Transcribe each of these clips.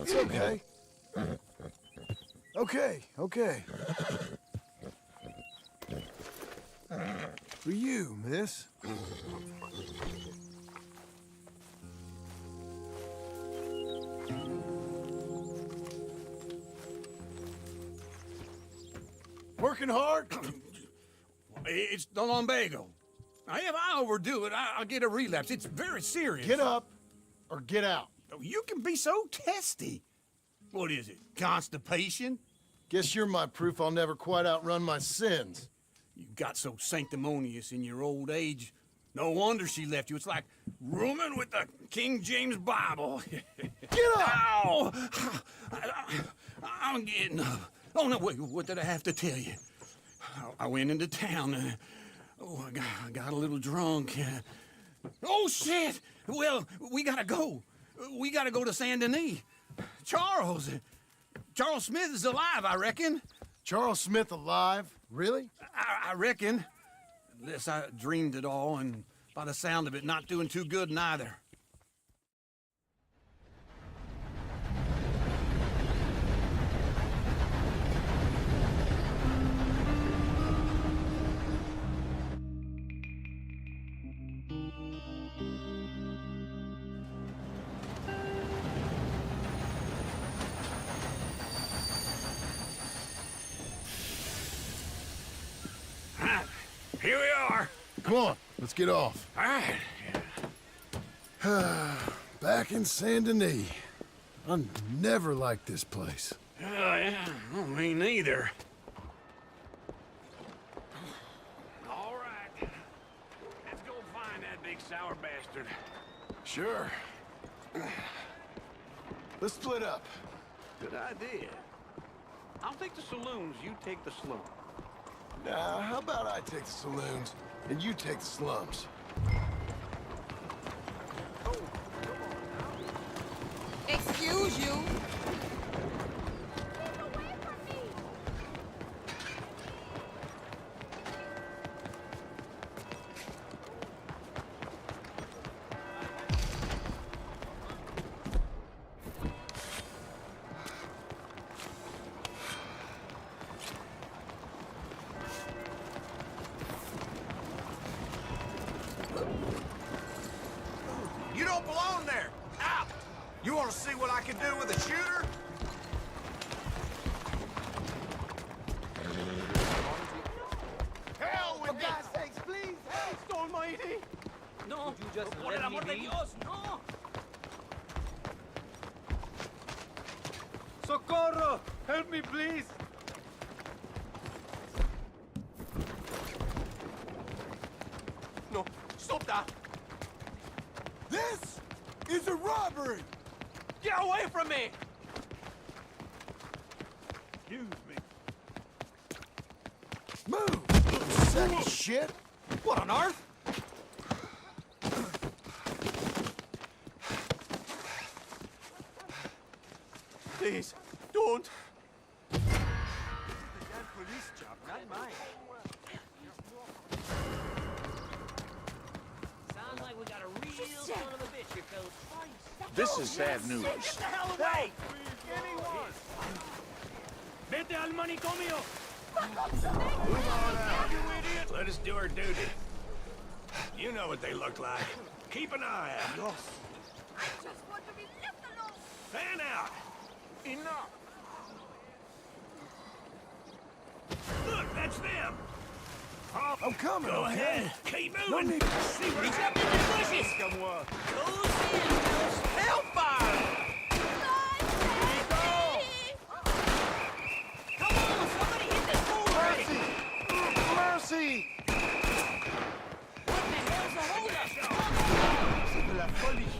It's okay. Okay. For you, miss. Working hard? It's the lumbago. Now, if I overdo it, I'll get a relapse. It's very serious. Get up or get out. You can be so testy. What is it, constipation? Guess you're my proof I'll never quite outrun my sins. You got so sanctimonious in your old age. No wonder she left you. It's like rooming with the King James Bible. Get up! Ow! I'm getting up. Oh, no, wait, what did I have to tell you? I went into town. I got a little drunk. Oh, shit! Well, we gotta go. We gotta go to Saint Denis. Charles Smith is alive, I reckon. Charles Smith alive? Really? I reckon. Unless I dreamed it all, and by the sound of it, not doing too good neither. Here we are. Come on, let's get off. All right. Back in Saint Denis. I never liked this place. Oh, yeah. Oh, me neither. All right. Let's go find that big sour bastard. Sure. Let's split up. Good idea. I'll take the saloons, you take the slum. Now, how about I take the saloons and you take the slums? Excuse you. You don't belong there! Out! You want to see what I can do with a shooter? Hell with For God's sakes, please, help! Almighty! No, would you just por el amor de Dios, no! Socorro! Help me, please! No, stop that! This is a robbery! Get away from me! Excuse me. Move! Sack of shit! What on earth? Please, don't. This is the damn police job, not mine. Sounds like we got a real son of a bitch here, fellas. This is sad news. Get the hell away! Vete al manicomio! Move on out, you idiot. Let us do our duty. You know what they look like. Keep an eye out. Just want to be left alone. Fan out. Enough. Look, that's them. Oh, I'm coming, go okay? ahead. Keep No moving. need to See what He's up in the bushes! Come on. Close in, fellas! Hellfire! Come on, somebody hit this fool already! Mercy! What the hell's the holdup? La police.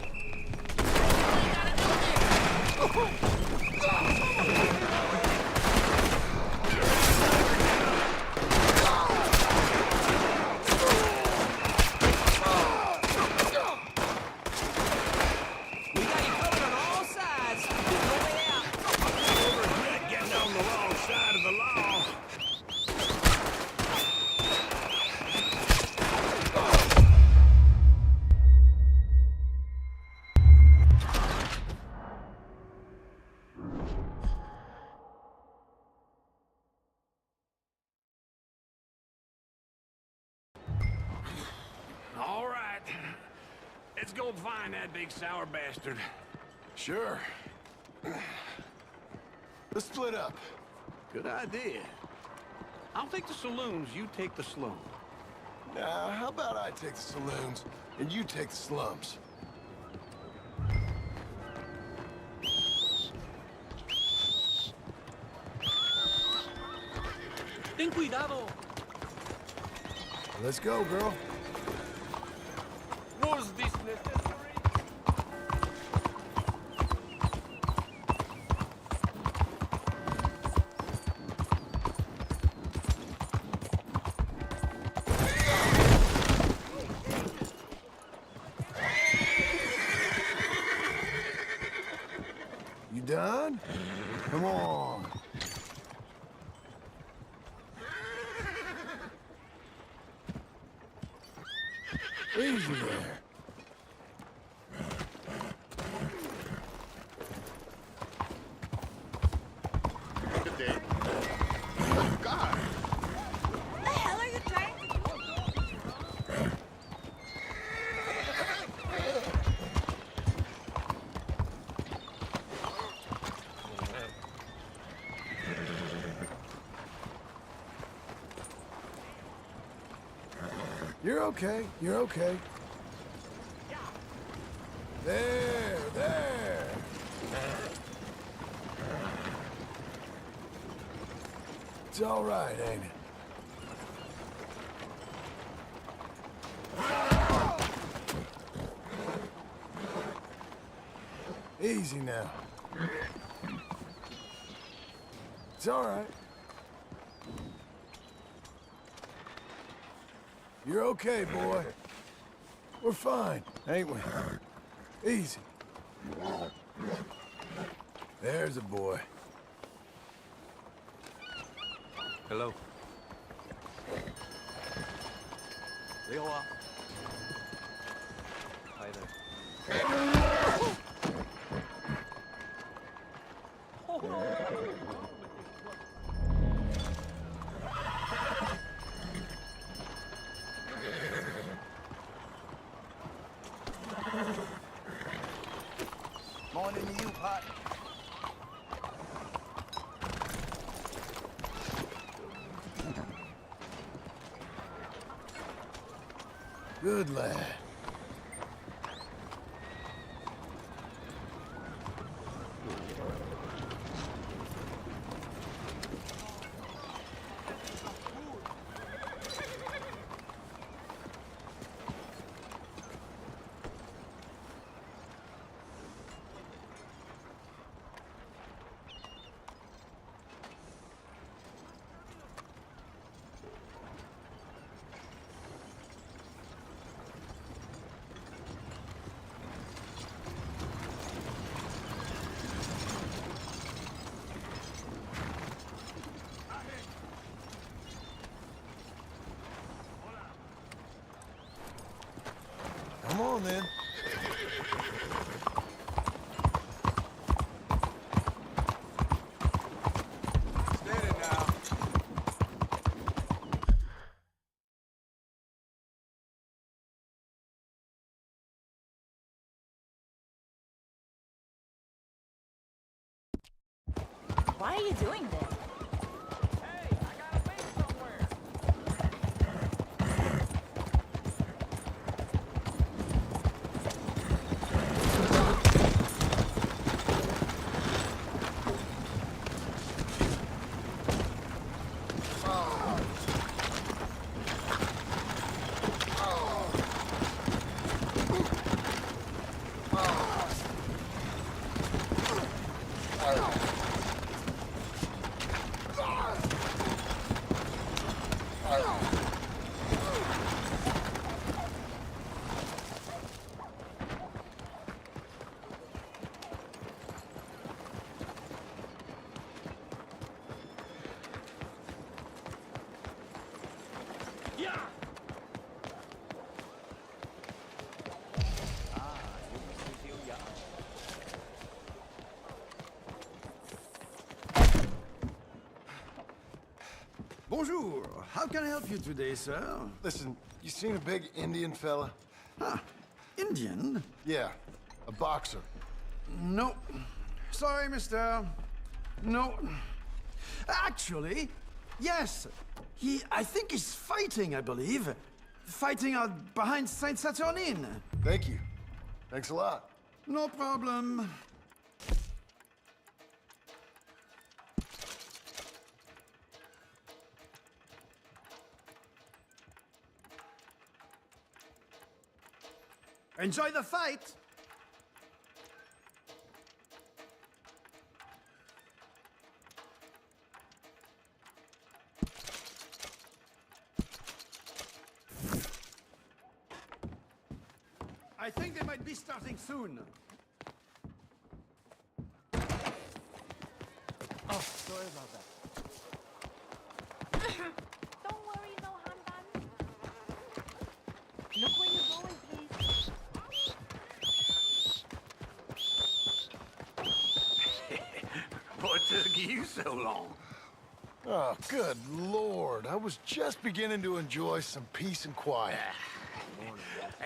We got you covered on all sides. There's no way out. Regret getting on the wrong side of the law. All right. Let's go find that big sour bastard. Sure. Let's split up. Good idea. I'll take the saloons, you take the slum. Now, how about I take the saloons and you take the slums? Ten cuidado. Let's go, girl. Was this necessary? You done? Come on. Easy there. Good day. Oh, God. What the hell are you trying to do? You're okay. You're okay. There, there. It's all right, ain't it? Easy now. It's all right. You're okay, boy. We're fine, ain't we? Easy. There's a boy. Hello. Leo up. Hi there. Morning to you, Pot. Good lad. on then. Steady now. Why are you doing this? Bonjour. How can I help you today, sir? Listen, you seen a big Indian fella? Ah, Indian? Yeah, a boxer. No. Sorry, mister. No. Actually, yes. I think he's fighting, I believe. Fighting out behind Saint Saturnine. Thank you. Thanks a lot. No problem. Enjoy the fight! I think they might be starting soon. Oh, sorry about that. Don't worry, no harm done. Look where you're going, please. What took you so long? Oh, good Lord. I was just beginning to enjoy some peace and quiet.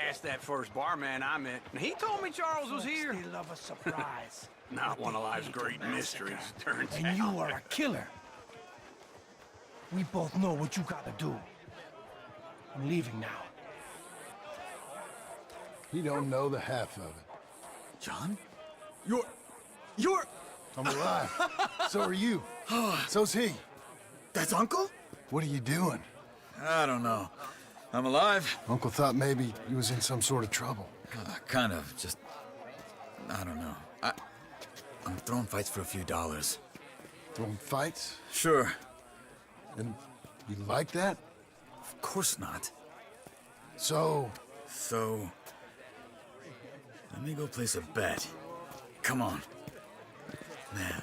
Asked that first barman I met, and he told me Charles was here. They love a surprise. Not one of life's great mysteries, turns out. And you are a killer. We both know what you gotta do. I'm leaving now. He don't know the half of it. John? You're... I'm alive. So are you. So's he. That's Uncle? What are you doing? I don't know. I'm alive. Uncle thought maybe he was in some sort of trouble. Kind of. Just... I don't know. I'm throwing fights for a few dollars. Throwing fights? Sure. And you like that? Of course not. So, So... let me go place a bet. Come on. Man,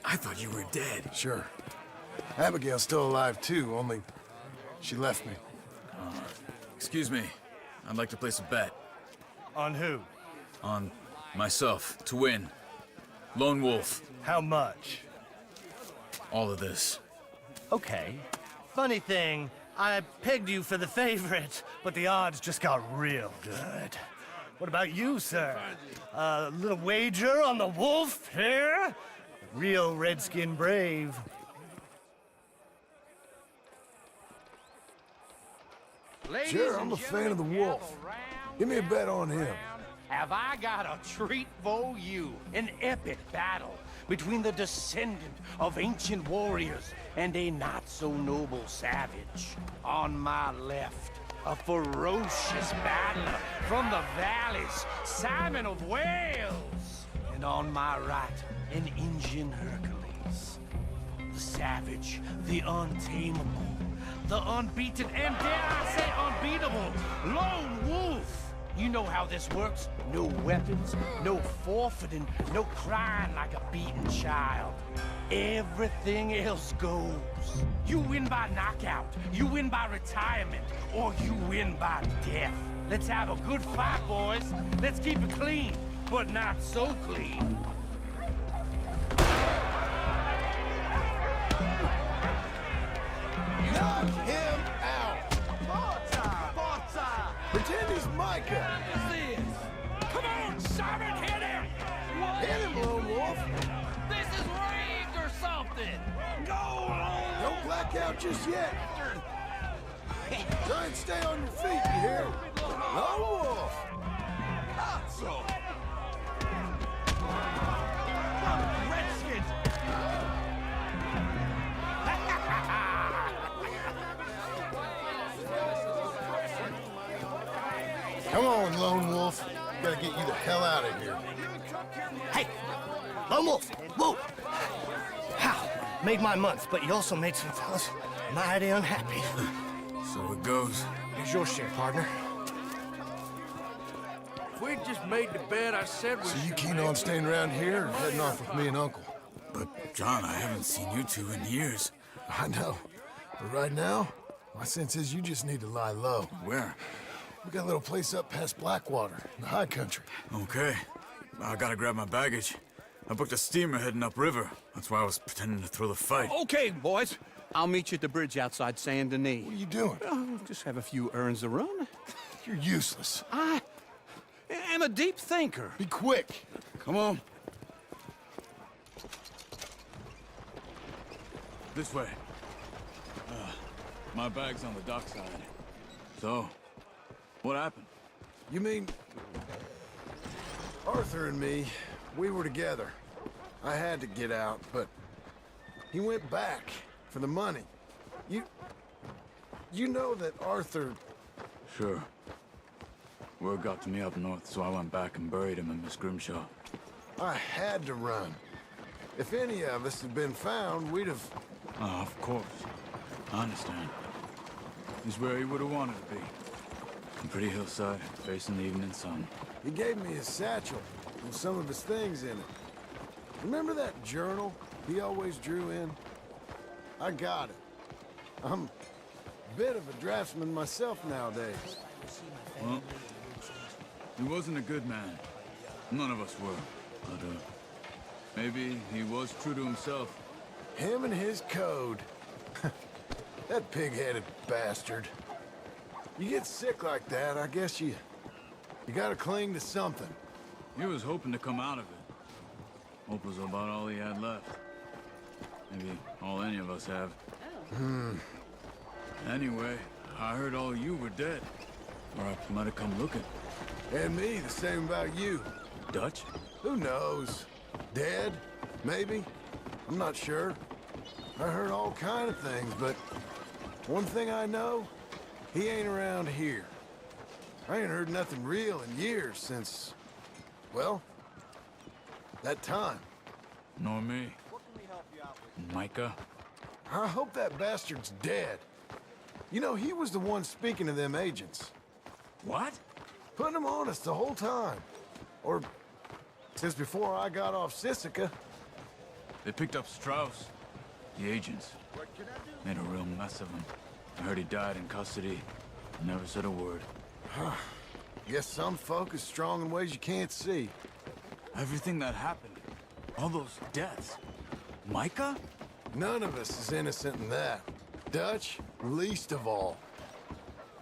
I thought you were dead. sure. Abigail's still alive too, only she left me. Excuse me. I'd like to place a bet. On who? On myself, to win. Lone Wolf. How much? All of this. Okay. Funny thing, I pegged you for the favorite, but the odds just got real good. What about you, sir? A little wager on the wolf here? Real redskin brave. Sure, I'm a fan of the wolf. Give me a bet on him. Have I got a treat for you? An epic battle between the descendant of ancient warriors and a not-so-noble savage. On my left, a ferocious battler from the valleys, Simon of Wales. And on my right, an Indian Hercules. The savage, the untamable, the unbeaten, and dare I say unbeatable, Lone Wolf. You know how this works. No weapons, no forfeiting, no crying like a beaten child. Everything else goes. You win by knockout, you win by retirement, or you win by death. Let's have a good fight, boys. Let's keep it clean, but not so clean. Knock him out! Pretend he's Micah! Come on, Simon, hit him! What? Hit him, Lone Wolf! This is rigged or something! Go on! Don't black out just yet! Try and stay on your feet, you hear? Lone Wolf! So. Redskins! Come on, Lone Wolf. Gotta get you the hell out of here. Hey, Lone Wolf, whoa! How? Made my month, but you also made some fellas mighty unhappy. So it goes. Here's your share, partner. If we'd just made the bed I said we So you should keen make, on staying around here or heading off with me and Uncle? But, John, I haven't seen you two in years. I know. But right now, my sense is you just need to lie low. Where? We got a little place up past Blackwater, in the high country. Okay. I gotta grab my baggage. I booked a steamer heading upriver. That's why I was pretending to throw the fight. Okay, boys. I'll meet you at the bridge outside Saint Denis. What are you doing? Oh, just have a few errands to run. You're useless. I am a deep thinker. Be quick. Come on. This way. My bag's on the dockside. So, what happened? You mean... Arthur and me, we were together. I had to get out, but he went back for the money. You know that Arthur... Sure. Word got to me up north, so I went back and buried him in Miss Grimshaw. I had to run. If any of us had been found, we'd have... Oh, of course. I understand. He's where he would have wanted to be. On Pretty Hillside, facing the evening sun. He gave me his satchel with some of his things in it. Remember that journal he always drew in? I got it. I'm a bit of a draftsman myself nowadays. Well, he wasn't a good man. None of us were. But, maybe he was true to himself. Him and his code. That pig-headed bastard. You get sick like that, I guess you gotta cling to something. He was hoping to come out of it. Hope was about all he had left. Maybe all any of us have. Anyway, I heard all you were dead. Or I might have come looking. And me, the same about you. Dutch? Who knows? Dead? Maybe? I'm not sure. I heard all kind of things, but one thing I know, he ain't around here. I ain't heard nothing real in years since, well, that time. Nor me. Micah? I hope that bastard's dead. You know, he was the one speaking to them agents. What? Putting them on us the whole time. Or since before I got off Sisika. They picked up Strauss. The agents. Made a real mess of him. I heard he died in custody. Never said a word. Guess some folk is strong in ways you can't see. Everything that happened. All those deaths. Micah? None of us is innocent in that. Dutch, least of all.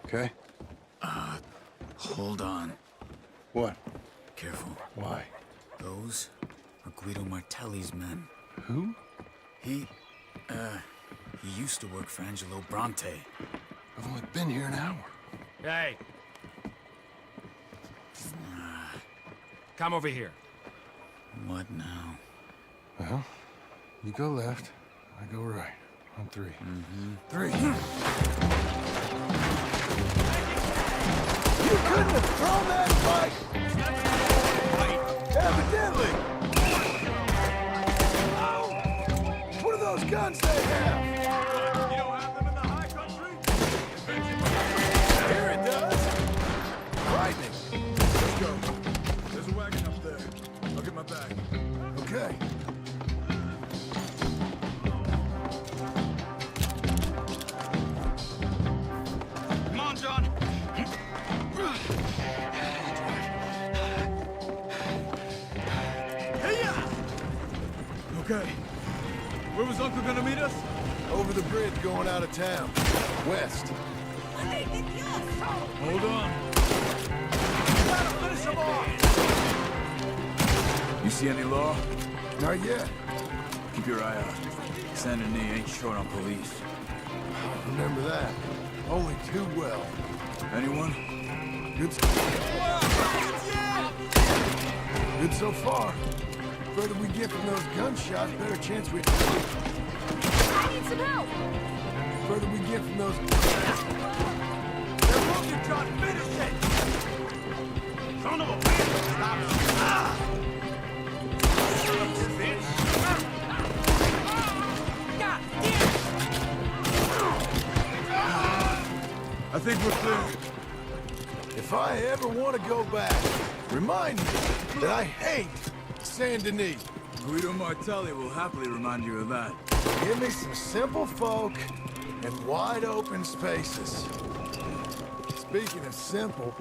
Okay? Hold on. What? Careful. Why? Those are Guido Martelli's men. Who? He used to work for Angelo Bronte. I've only been here an hour. Hey. Come over here. What now? Well, you go left, I go right. On three. Three. You couldn't have thrown that fight! Evidently! What are those guns they have? You don't have them in the high country? Here it does! Frightening. Let's go. There's a wagon up there. I'll get my bag. Okay. Come on, John. Okay. Where was Uncle gonna meet us? Over the bridge going out of town. West. Hold on. Finish him off! You see any law? Not yet. Keep your eye out. Saint Denis ain't short on police. Remember that. Only too well. Anyone? Good Good so far. Further we get from those gunshots, better chance we... I need some help! Further we get from those... They're wounded, John! Finish it! Son of a bitch! Stop! Ah! Bitch! God damn! I think we're clear. If I ever want to go back, remind me that I hate Saint Denis. Guido Martelli will happily remind you of that. Give me some simple folk and wide open spaces. Speaking of simple,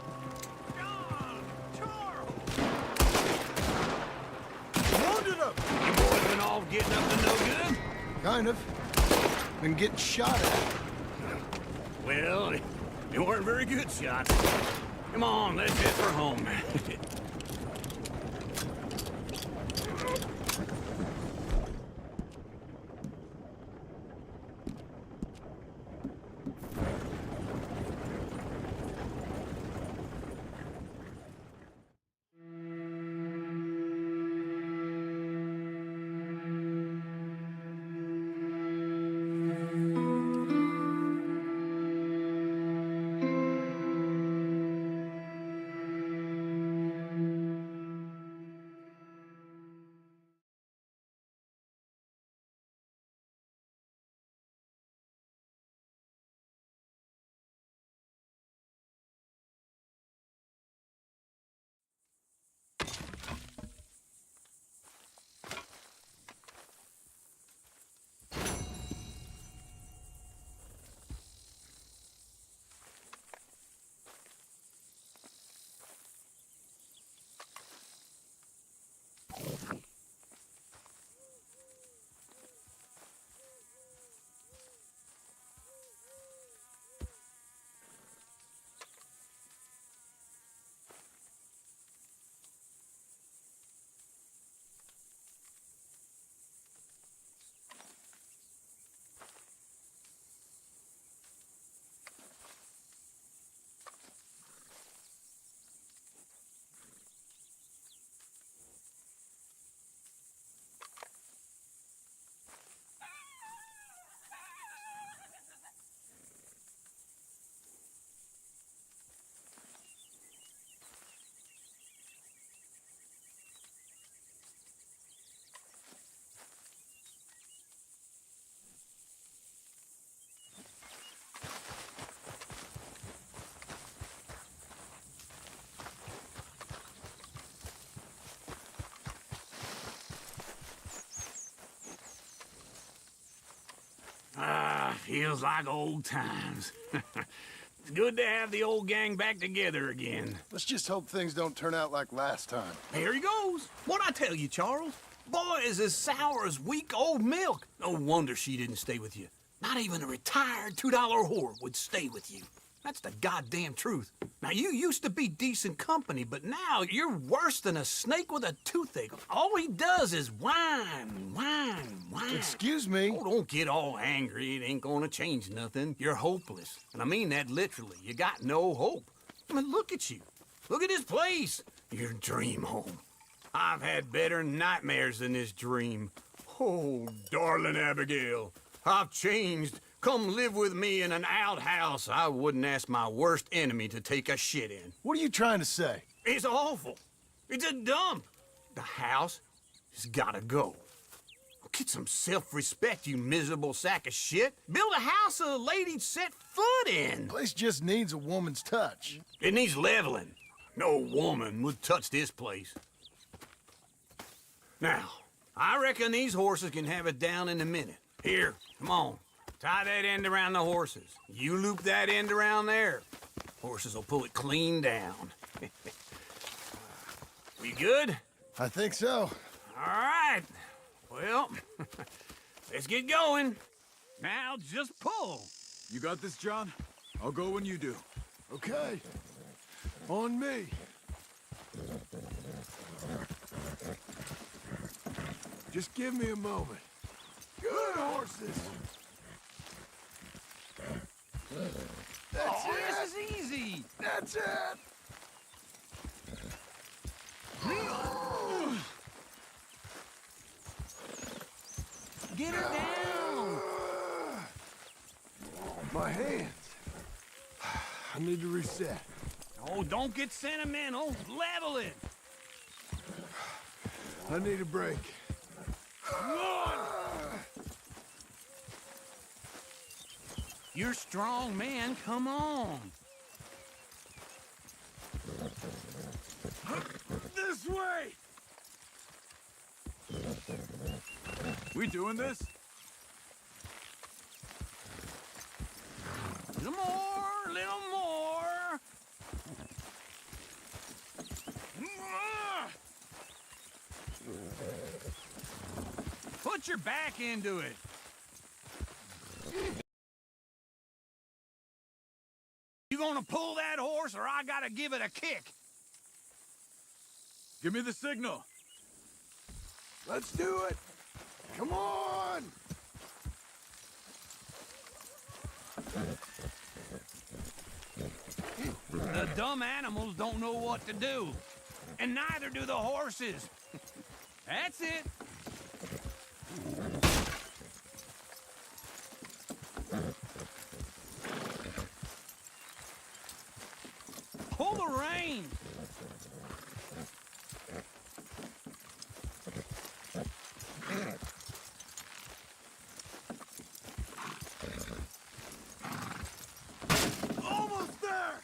Wounded him! You boys been all getting up to no good? kind of, been getting shot at. Well, they weren't very good shots. Come on, let's head for home. Feels like old times. It's good to have the old gang back together again. Let's just hope things don't turn out like last time. There he goes. What'd I tell you, Charles? Boy is as sour as weak old milk. No wonder she didn't stay with you. Not even a retired $2 whore would stay with you. That's the goddamn truth. Now, you used to be decent company, but now you're worse than a snake with a toothache. All he does is whine, whine, whine. Excuse me? Oh, don't get all angry. It ain't gonna change nothing. You're hopeless. And I mean that literally. You got no hope. I mean, look at you. Look at this place. Your dream home. I've had better nightmares than this dream. Oh, darling Abigail, I've changed. Come live with me in an outhouse I wouldn't ask my worst enemy to take a shit in. What are you trying to say? It's awful. It's a dump. The house has gotta go. Get some self-respect, you miserable sack of shit. Build a house a lady'd set foot in. Place just needs a woman's touch. It needs leveling. No woman would touch this place. Now, I reckon these horses can have it down in a minute. Here, come on. Tie that end around the horses. You loop that end around there. Horses will pull it clean down. We good? I think so. All right. Well, let's get going. Now just pull. You got this, John? I'll go when you do. Okay. On me. Just give me a moment. Good horses. That's it. This is easy. That's it. Get her down. My hands. I need to reset. Oh, don't get sentimental. Level it. I need a break. You're a strong man. Come on. This way! We doing this? Little more, little more. Put your back into it. You gonna pull that horse, or I gotta give it a kick? Give me the signal. Let's do it. Come on. The dumb animals don't know what to do, and neither do the horses. That's it. Pull the rein. Almost there!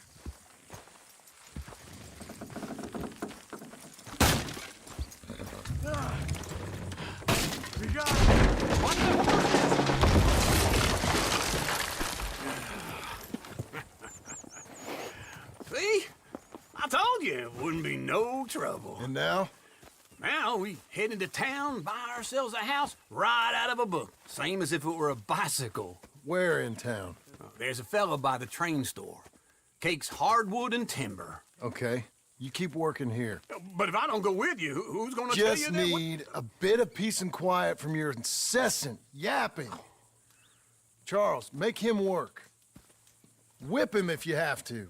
We got it! See? I told you it wouldn't be no trouble. And now? Now we head into town, buy ourselves a house right out of a book. Same as if it were a bicycle. Where in town? There's a fella by the train store. Cakes hardwood and timber. Okay. You keep working here. But if I don't go with you, who's gonna tell you Just that? need a bit of peace and quiet from your incessant yapping. Charles, make him work. Whip him if you have to.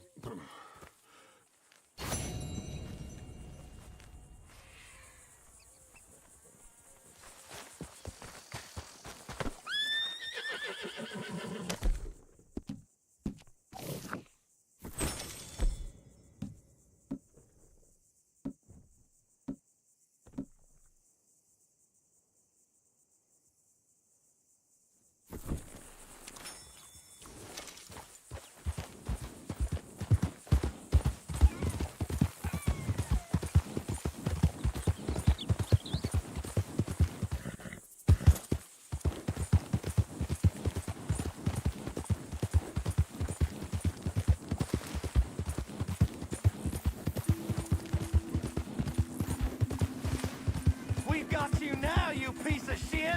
We've got you now, you piece of shit!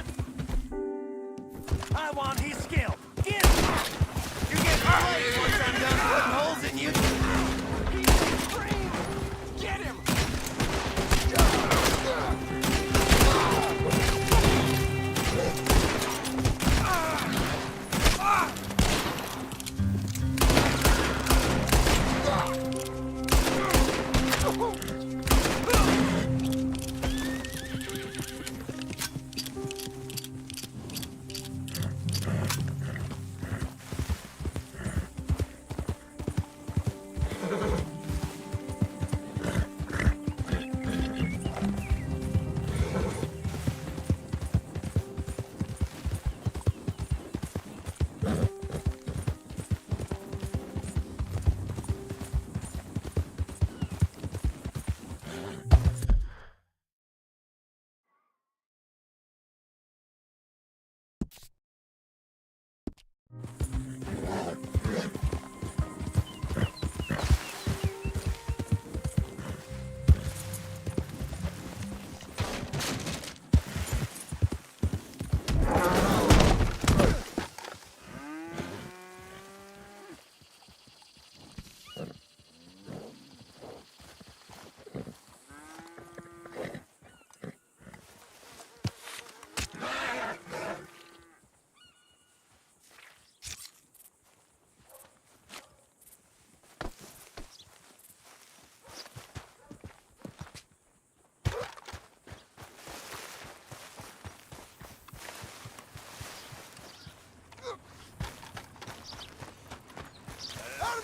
I want his skill. Get him! You get played once I'm done putting holes in you. He's scream! Get him!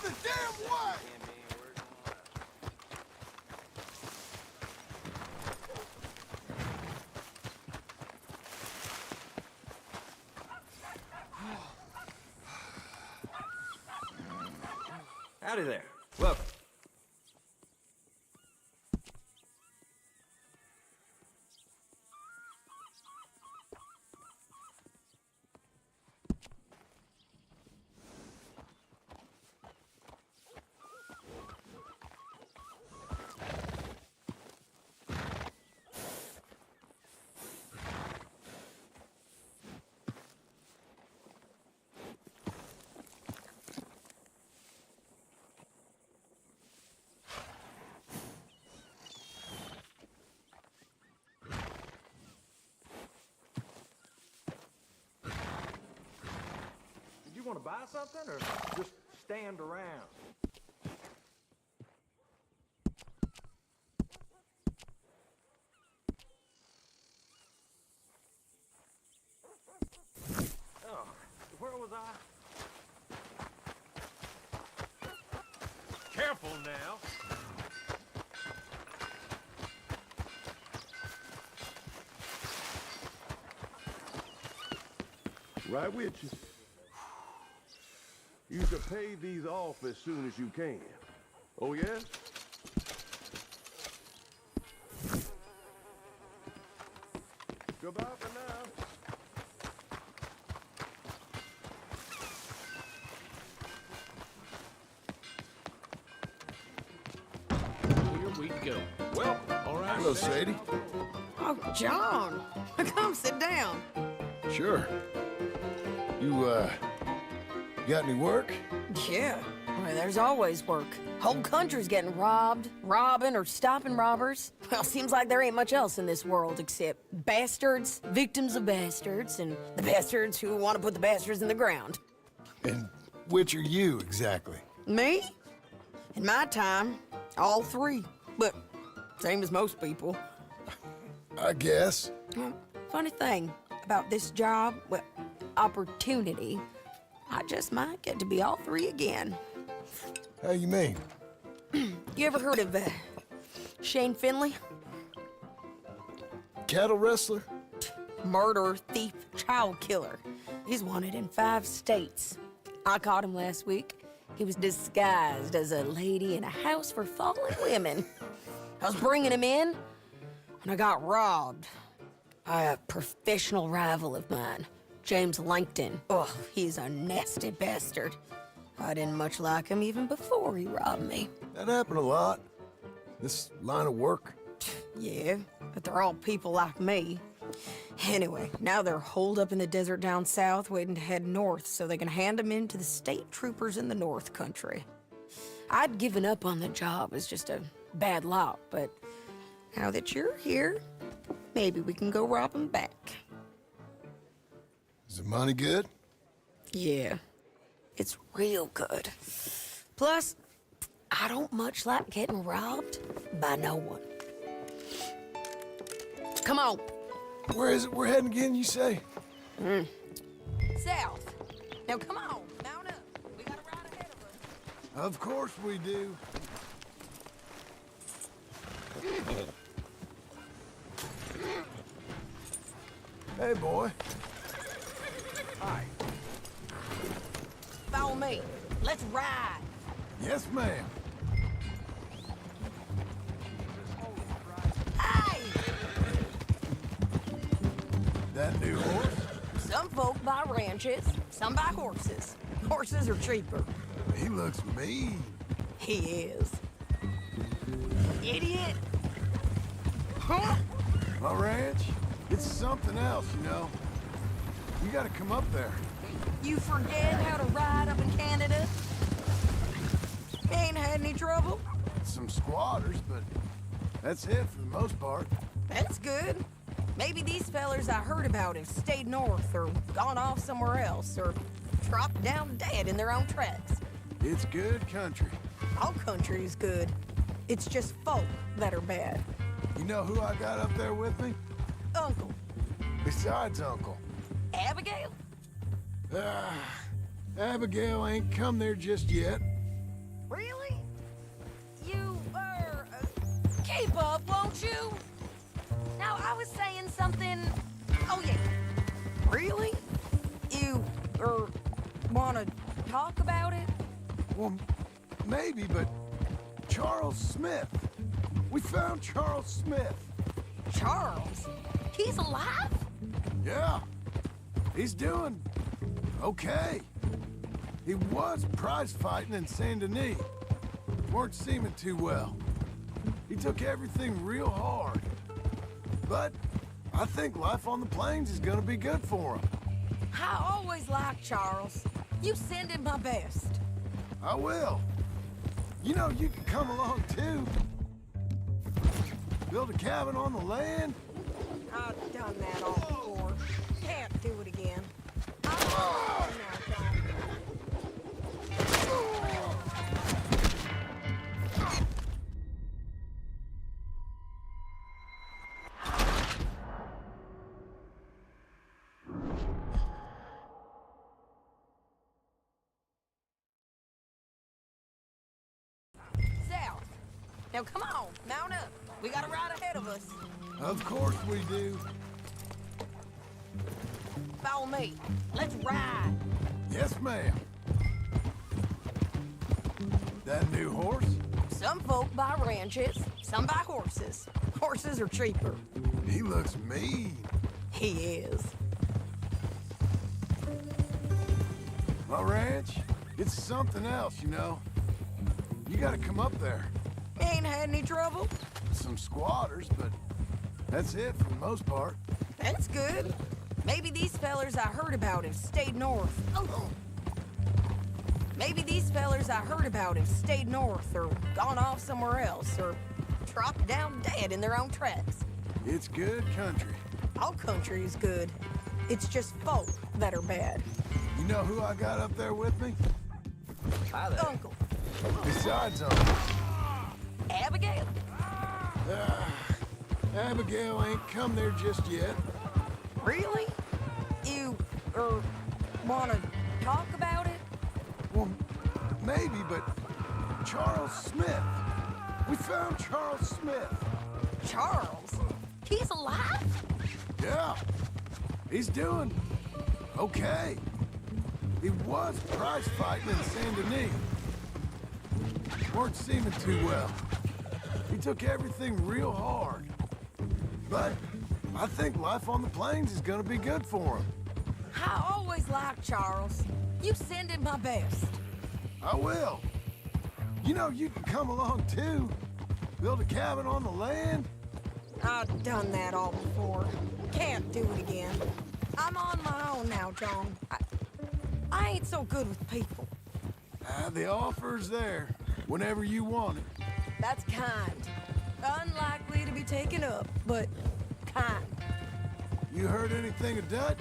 the damn way! Howdy there. Welcome. You want to buy something or just stand around? Oh, where was I? Careful now. Right with you. You should pay these off as soon as you can. Oh, yeah? Goodbye for now. Here we go. Welcome. All right. Hello, Sadie. Oh, John. Come sit down. Sure. You, got any work? Yeah. Well, there's always work. Whole country's getting robbed, robbing, or stopping robbers. Well, seems like there ain't much else in this world except bastards, victims of bastards, and the bastards who want to put the bastards in the ground. And which are you, exactly? Me? In my time, all three. But same as most people. I guess. Well, funny thing about this job, well, opportunity, I just might get to be all three again. How you mean? You ever heard of Shane Finley? Cattle wrestler? Murderer, thief, child killer. He's wanted in 5 states. I caught him last week. He was disguised as a lady in a house for fallen women. I was bringing him in, and I got robbed by a professional rival of mine, James Langton. Oh, he's a nasty bastard. I didn't much like him even before he robbed me. That happened a lot. This line of work. Yeah, but they're all people like me. Anyway, now they're holed up in the desert down south, waiting to head north so they can hand them in to the state troopers in the north country. I'd given up on the job as just a bad lot, but now that you're here, maybe we can go rob them back. Is the money good? Yeah, it's real good. Plus, I don't much like getting robbed by no one. Come on. Where is it we're heading again, you say? South. Now come on, mount up. We got a ride ahead of us. Of course we do. Hey, boy. Hi. Follow me. Let's ride. Yes, ma'am. Hey! That new horse? Some folk buy ranches, some buy horses. Horses are cheaper. He looks mean. He is. Idiot! Huh? My ranch? It's something else, you know. You gotta come up there. You forget how to ride up in Canada? Ain't had any trouble? Some squatters, but that's it for the most part. That's good. Maybe these fellers I heard about have stayed north or gone off somewhere else or dropped down dead in their own tracks. It's good country. All country is good. It's just folk that are bad. You know who I got up there with me? Uncle. Besides Uncle. Abigail? Abigail ain't come there just yet. Really? You, keep up, won't you? Now, I was saying something... Oh, yeah. Really? You, wanna talk about it? Well, maybe, but Charles Smith. We found Charles Smith. Charles? He's alive? Yeah. He's doing okay. He was prize fighting in Saint Denis. Weren't seeming too well. He took everything real hard. But I think life on the plains is gonna be good for him. I always liked Charles. You send him my best. I will. You know, you can come along too. Build a cabin on the land. I've done that all before. Can't do it again. I'm now, John. South. Now come on, mount up. We got a ride ahead of us. Of course we do. Follow me. Let's ride. Yes, ma'am. That new horse? Some folk buy ranches, some buy horses. Horses are cheaper. He looks mean. He is. My ranch, it's something else, you know. You gotta come up there. Ain't had any trouble? Some squatters, but that's it for the most part. That's good. Maybe these fellers I heard about have stayed north. Oh. Maybe these fellers I heard about have stayed north or gone off somewhere else or dropped down dead in their own tracks. It's good country. All country is good. It's just folk that are bad. You know who I got up there with me? Hi there. Uncle. Besides Uncle. Abigail? Abigail ain't come there just yet. Really? You, wanna talk about it? Well, maybe, but Charles Smith. We found Charles Smith. Charles? He's alive? Yeah. He's doing okay. He was prize fighting in Saint Denis. Weren't seeming too well. He took everything real hard. But I think life on the plains is gonna be good for him. I always liked Charles. You send him my best. I will. You know, you can come along too. Build a cabin on the land. I've done that all before. Can't do it again. I'm on my own now, John. I ain't so good with people. The offer's there, whenever you want it. That's kind. Unlikely to be taken up, but kind. You heard anything of Dutch?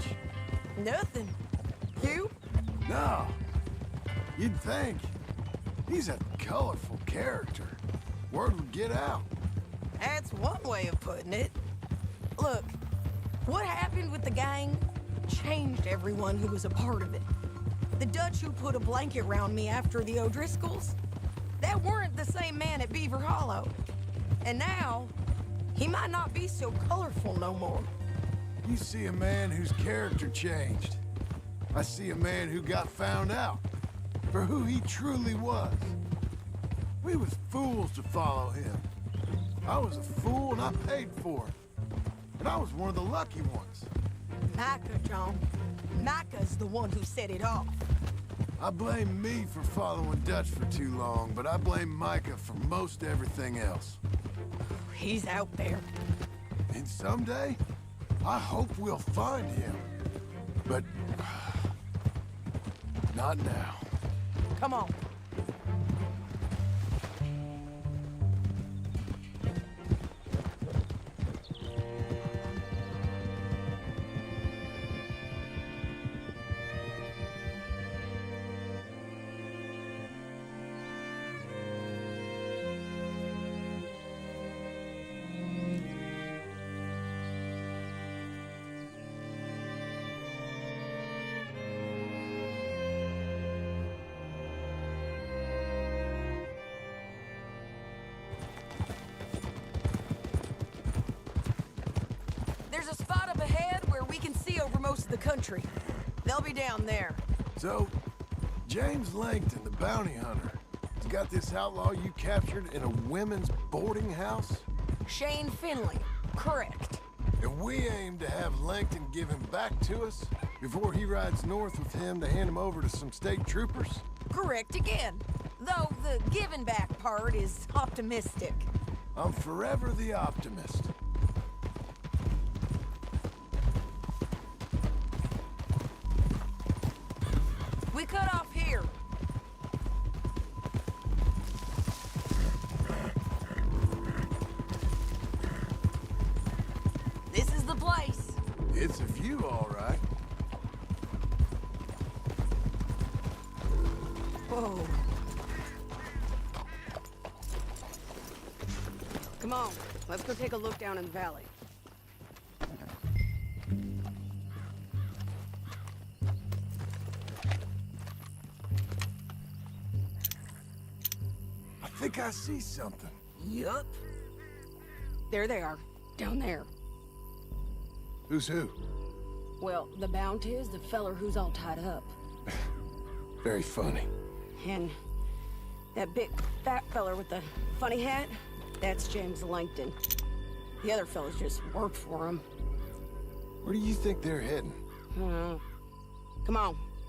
Nothing. You? No. You'd think. He's a colorful character. Word would get out. That's one way of putting it. Look, what happened with the gang changed everyone who was a part of it. The Dutch who put a blanket around me after the O'Driscolls, that weren't the same man at Beaver Hollow. And now, he might not be so colorful no more. You see a man whose character changed. I see a man who got found out for who he truly was. We was fools to follow him. I was a fool and I paid for it. And I was one of the lucky ones. Micah, John. Micah's the one who set it off. I blame me for following Dutch for too long, but I blame Micah for most everything else. He's out there. And someday, I hope we'll find him. But not now. Come on. There's a spot up ahead where we can see over most of the country. They'll be down there. So, James Langton, the bounty hunter, has got this outlaw you captured in a women's boarding house? Shane Finley, correct. And we aim to have Langton give him back to us before he rides north with him to hand him over to some state troopers? Correct again. Though the giving back part is optimistic. I'm forever the optimist. We cut off here. This is the place. It's a view, all right. Whoa. Come on, let's go take a look down in the valley. I think I see something. Yup. There they are, down there. Who's who? Well, the bounty is the feller who's all tied up. Very funny. And that big fat feller with the funny hat, that's James Langton. The other fellas just work for him. Where do you think they're heading? Come on,